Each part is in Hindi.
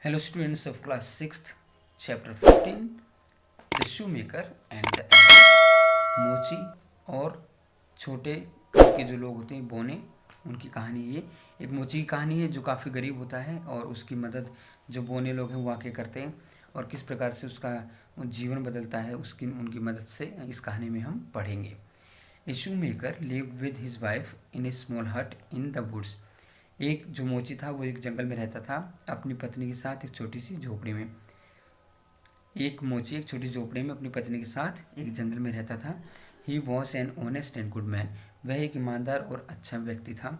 Hello students of class 6th, chapter 15, The Shoemaker and the Axe। मोची और छोटे कद के जो लोग होते हैं बोने, उनकी कहानी ये एक मोची की कहानी है जो काफ़ी गरीब होता है और उसकी मदद जो बोने लोग हैं वो आके करते हैं और किस प्रकार से उसका जीवन बदलता है उसकी उनकी मदद से इस कहानी में हम पढ़ेंगे। ए shoemaker lived with his wife in a small hut in the woods। एक जो मोची था वो एक जंगल में रहता था अपनी पत्नी के साथ एक छोटी सी झोपड़ी में। एक मोची एक छोटी झोपड़ी में अपनी पत्नी के साथ एक जंगल में रहता था। He was an honest and good man. वह एक ईमानदार और अच्छा व्यक्ति था।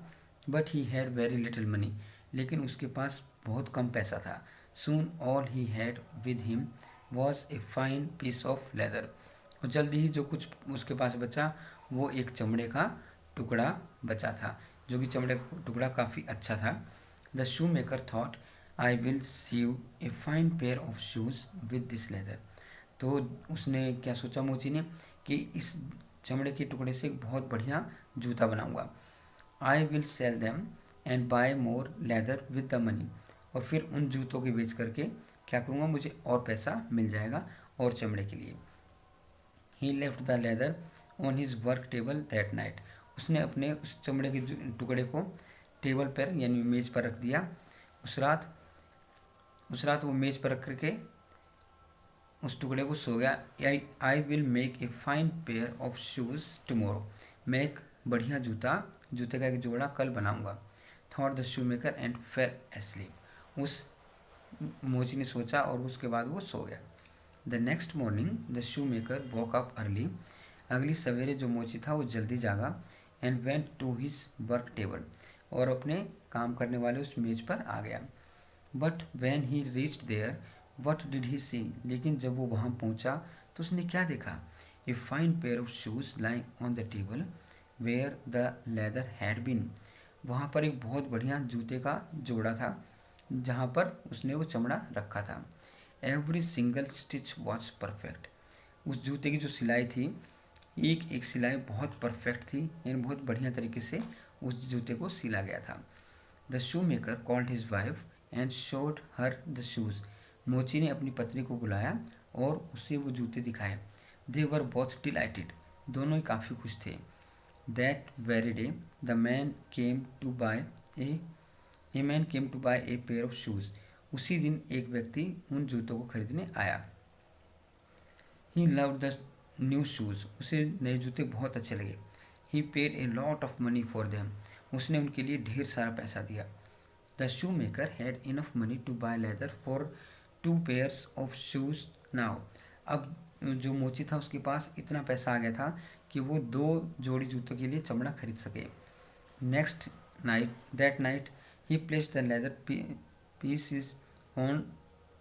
But he had very little money. लेकिन उसके पास बहुत कम पैसा था। Soon all he had with him was a fine piece of leather. और जल्दी ही जो कुछ उसके पास बचा वो एक चमड़े का टुकड़ा बचा था, जो कि चमड़े का टुकड़ा काफ़ी अच्छा था। The shoe maker thought I will sew a fine pair of shoes with this leather. तो उसने क्या सोचा मोची ने कि इस चमड़े के टुकड़े से एक बहुत बढ़िया जूता बनाऊंगा। I will sell them and buy more leather with the money. और फिर उन जूतों के बेच करके क्या करूँगा, मुझे और पैसा मिल जाएगा और चमड़े के लिए। He left the leather on his work table that night. उसने अपने उस चमड़े के टुकड़े को टेबल पर यानी मेज पर रख दिया। उस रात वो मेज पर रख करके उस टुकड़े को सो गया। I will make a fine pair of shoes tomorrow. मैं एक बढ़िया जूते का एक जोड़ा कल बनाऊंगा। Thought the shoe maker and fell asleep. उस मोची ने सोचा और उसके बाद वो सो गया। The next morning the shoe maker woke up early. अगली सवेरे जो मोची था वो जल्दी जागा। And went to his work table. और अपने काम करने वाले उस मेज पर आ गया। But when he reached there what did he see. लेकिन जब वो वहाँ पहुँचा तो उसने क्या देखा। A fine pair of shoes lying on the table where the leather had been. वहाँ पर एक बहुत बढ़िया जूते का जोड़ा था जहाँ पर उसने वो चमड़ा रखा था। Every single stitch was perfect. उस जूते की जो सिलाई थी, एक एक सिलाई बहुत परफेक्ट थी, यानी बहुत बढ़िया तरीके से उस जूते को सिला गया था। The shoe maker called his wife and showed her the shoes. मोची ने अपनी पत्नी को बुलाया और उसे वो जूते दिखाए। They were both delighted. दोनों ही काफ़ी खुश थे। That very day the man came to buy a man came to buy a pair of shoes. उसी दिन एक व्यक्ति उन जूतों को खरीदने आया। He loved the new shoes. उसे नए जूते बहुत अच्छे लगे। He paid a lot of money for them. उसने उनके लिए ढेर सारा पैसा दिया। The shoe maker had enough money to buy leather for 2 pairs of shoes now. अब जो मोची था उसके पास इतना पैसा आ गया था कि वो 2 जोड़ी जूतों के लिए चमड़ा खरीद सके। Next night that night he placed the leather pieces on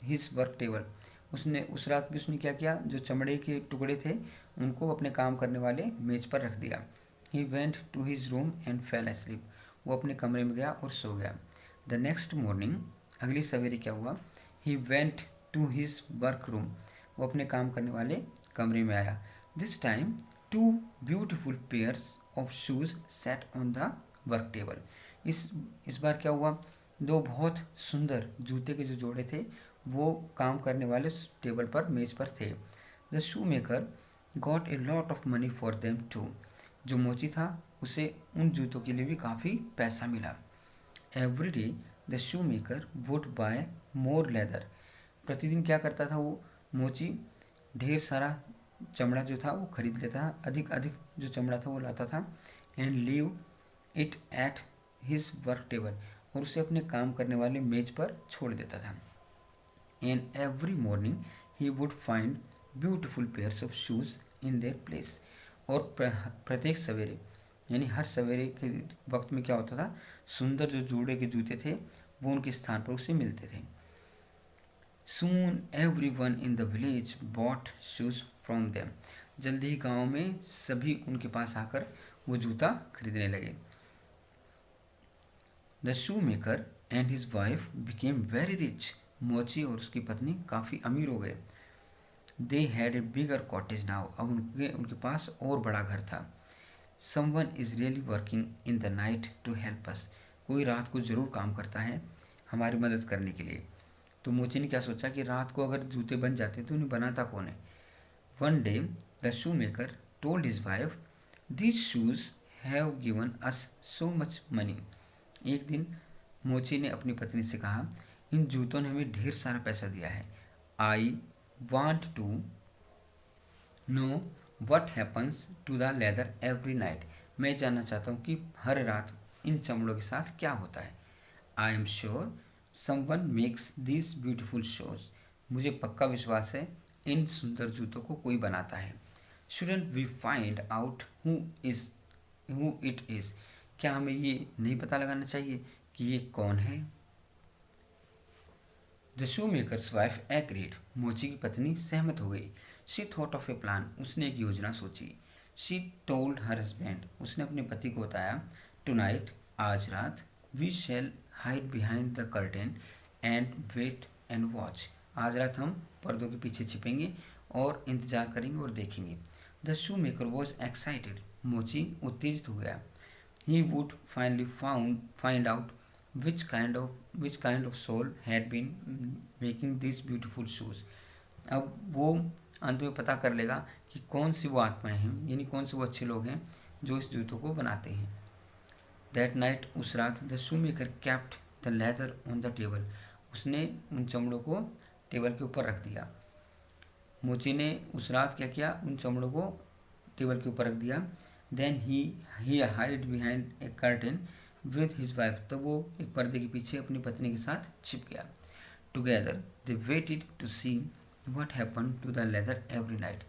his work table. उसने उस रात भी उसने क्या किया, जो चमड़े के टुकड़े थे उनको अपने काम करने वाले मेज पर रख दिया। He went to his room and fell asleep. वो अपने कमरे में गया और सो गया। द नेक्स्ट मॉर्निंग अगली सवेरे क्या हुआ। He went to his work room. वो अपने काम करने वाले कमरे में आया। This time 2 beautiful pairs of shoes sat on the work table. इस बार क्या हुआ, 2 बहुत सुंदर जूते के जो जोड़े थे वो काम करने वाले टेबल पर मेज पर थे। The shoe maker got a lot of money for them too. जो मोची था उसे उन जूतों के लिए भी काफ़ी पैसा मिला। Every day the shoe maker would buy more leather. प्रतिदिन क्या करता था वो मोची, ढेर सारा चमड़ा जो था वो खरीद लेता था, अधिक अधिक जो चमड़ा था वो लाता था। And leave it at his work table. और उसे अपने काम करने वाले मेज पर छोड़ देता था। And every morning he would find beautiful pairs of shoes in their place. और प्रत्येक सवेरे यानी हर सवेरे के वक्त में क्या होता था, सुंदर जो जोड़े के जूते थे वो उनके स्थान पर उसे मिलते थे। Soon everyone in the village bought shoes from them. जल्दी ही गाँव में सभी उनके पास आकर वो जूता खरीदने लगे। The shoe maker and his wife became very rich. मोची और उसकी पत्नी काफ़ी अमीर हो गए। They had a bigger cottage now. अब उनके पास और बड़ा घर था। Someone is really working in the night to help us. कोई रात को ज़रूर काम करता है हमारी मदद करने के लिए। तो मोची ने क्या सोचा कि रात को अगर जूते बन जाते तो उन्हें बनाता कौन है। One day the shoe maker told his wife, these shoes have given us so much money. एक दिन मोची ने अपनी पत्नी से कहा, इन जूतों ने हमें ढेर सारा पैसा दिया है। I want to know what happens to the leather every night. मैं जानना चाहता हूँ कि हर रात इन चमड़ों के साथ क्या होता है। I am sure someone makes this beautiful shoes. मुझे पक्का विश्वास है इन सुंदर जूतों को कोई बनाता है। Shouldn't we find out who it is. क्या हमें ये नहीं पता लगाना चाहिए कि ये कौन है। The shoemaker's wife agreed. मोची की पत्नी सहमत हो गई। She thought of a plan. उसने एक योजना सोची। She told her husband. उसने अपने पति को बताया, टू नाइट, आज रात, we shall hide behind the curtain and wait and watch. आज रात हम पर्दों के पीछे छिपेंगे और इंतजार करेंगे और देखेंगे। The shoe maker was excited. मोची उत्तेजित हो गया। He would finally find out which kind of soul had been making these beautiful shoes. अब वो अंत में पता कर लेगा कि कौन सी वो आत्माएं हैं, यानी कौन से वो अच्छे लोग हैं जो इस जूतों को बनाते हैं। दैट नाइट, उस रात, the shoe maker kept the leather on the table. उसने उन चमड़ों को टेबल के ऊपर रख दिया। मोची ने उस रात क्या किया, उन चमड़ों को टेबल के ऊपर रख दिया। Then he hide behind a curtain with his wife. तो वो एक पर्दे के पीछे अपनी पत्नी के साथ छिप गया। Together they waited to see what happen to the leather every night.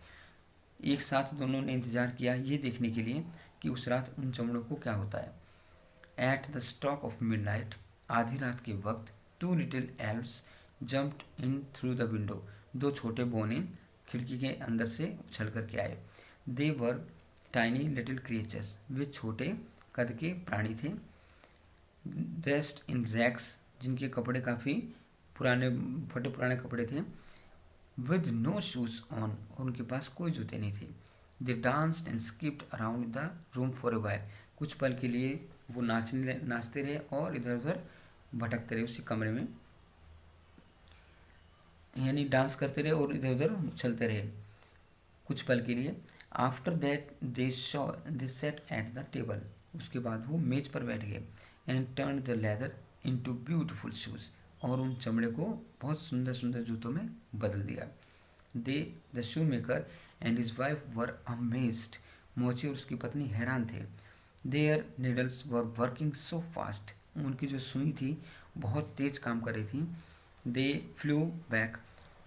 एक साथ दोनों ने इंतजार किया ये देखने के लिए कि उस रात उन चमड़ों को क्या होता है। At the stroke of midnight, आधी रात के वक्त, two little elves jumped in through the window. दो छोटे बौने खिड़की के अंदर से उछल कर के आए। They were tiny little creatures. वे छोटे कद के प्राणी थे। ड्रेस्ड इन रैग्स, जिनके कपड़े काफ़ी पुराने, फटे पुराने कपड़े थे। विद नो शूज ऑन, और उनके पास कोई जूते नहीं थे। They danced and skipped around the room for a while. कुछ पल के लिए वो नाचते रहे और इधर उधर भटकते रहे उसी कमरे में, यानी डांस करते रहे और इधर उधर उछलते रहे कुछ पल के लिए। After that they set at the table. उसके बाद वो मेज पर बैठ गए। And turn the leather into beautiful shoes, और उन चमड़े को बहुत सुंदर सुंदर जूतों में बदल दिया। They the shoe maker and his wife were amazed. मोची और उसकी पत्नी हैरान थे। Their needles were working so fast. उनकी जो सुई थी बहुत तेज काम कर रही थी। They flew back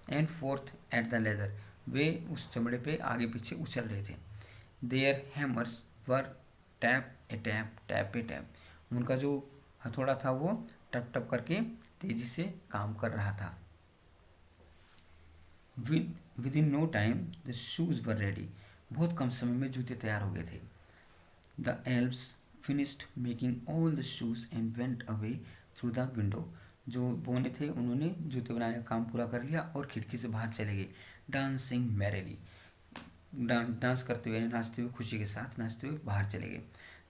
and forth at the leather. वे उस चमड़े पे आगे पीछे उछल रहे थे। Their hammers were tap a tap tap a tap. उनका जो हथौड़ा था वो टप टप करके तेजी से काम कर रहा था। Within no time the shoes were ready. बहुत कम समय में जूते तैयार हो गए थे। The elves finished making all the shoes and went away through the window. जो बोने थे उन्होंने जूते बनाने का काम पूरा कर लिया और खिड़की से बाहर चले गए। डांसिंग मैरिली, डांस करते हुए, नाचते हुए, खुशी के साथ नाचते हुए बाहर चले गए।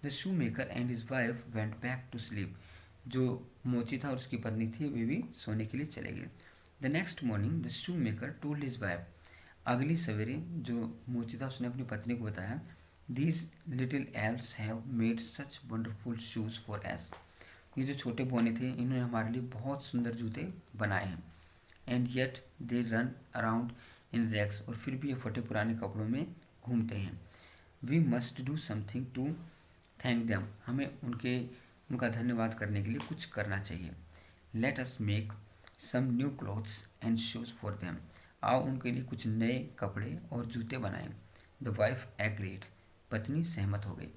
The shoe maker and his wife went back to sleep. जो मोची था और उसकी पत्नी थी वे भी सोने के लिए चले गए। The next morning the shoe maker told his wife. अगली सवेरे जो मोची था उसने अपनी पत्नी को बताया, these little elves have made such wonderful shoes for S. ये जो छोटे बौने थे इन्होंने हमारे लिए बहुत सुंदर जूते बनाए हैं। And yet they run around in rags, और फिर भी ये फटे पुराने कपड़ों में घूमते हैं। We must do something to thank them. हमें उनका धन्यवाद करने के लिए कुछ करना चाहिए। Let us make some new clothes and shoes for them. आओ उनके लिए कुछ नए कपड़े और जूते बनाएं। The wife agreed. पत्नी सहमत हो गई।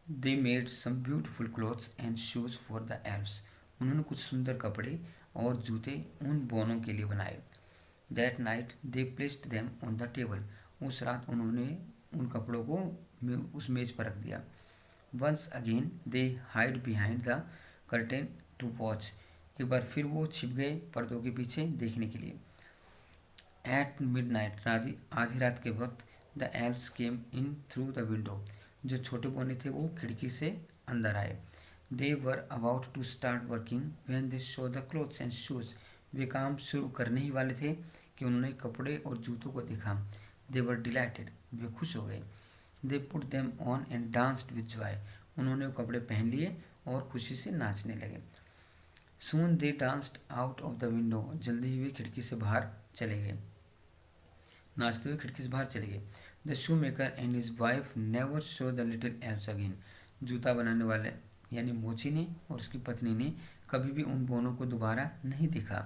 They made some beautiful clothes and shoes for the elves. उन्होंने कुछ सुंदर कपड़े और जूते उन बोनों के लिए बनाए। That night they placed them on the table. उस रात उन्होंने उन कपड़ों को उस मेज पर रख दिया। Once again they hide behind the curtain to watch. एक बार फिर वो छिप गए पर्दों के पीछे देखने के लिए। एट मिड नाइट, आधी रात के वक्त, the elves came in through the window. जो छोटे बोने थे वो खिड़की से अंदर आए। They were about to start working when they show the clothes and shoes. वे काम शुरू करने ही वाले थे कि उन्होंने कपड़े और जूतों को देखा। दे वर डिलाइटेड, वे खुश हो गए। They put them on and danced with Joy, उन्होंने वो कपड़े पहन लिए और खुशी से नाचने लगे। Soon they danced out of the window, जल्दी ही वे खिड़की से बाहर चले गए, नाचते हुए खिड़की से बाहर चले गए। The shoe maker and his wife never show the little elves again, जूता बनाने वाले यानी मोची ने और उसकी पत्नी ने कभी भी उन बोनों को दोबारा नहीं देखा।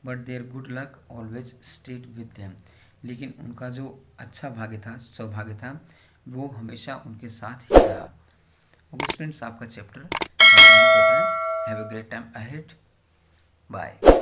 But their good luck always stayed with them, लेकिन उनका जो अच्छा भाग्य था, सौभाग्य था, वो हमेशा उनके साथ ही रहा। ओके स्टूडेंट्स, आपका chapter have a great time ahead. Bye.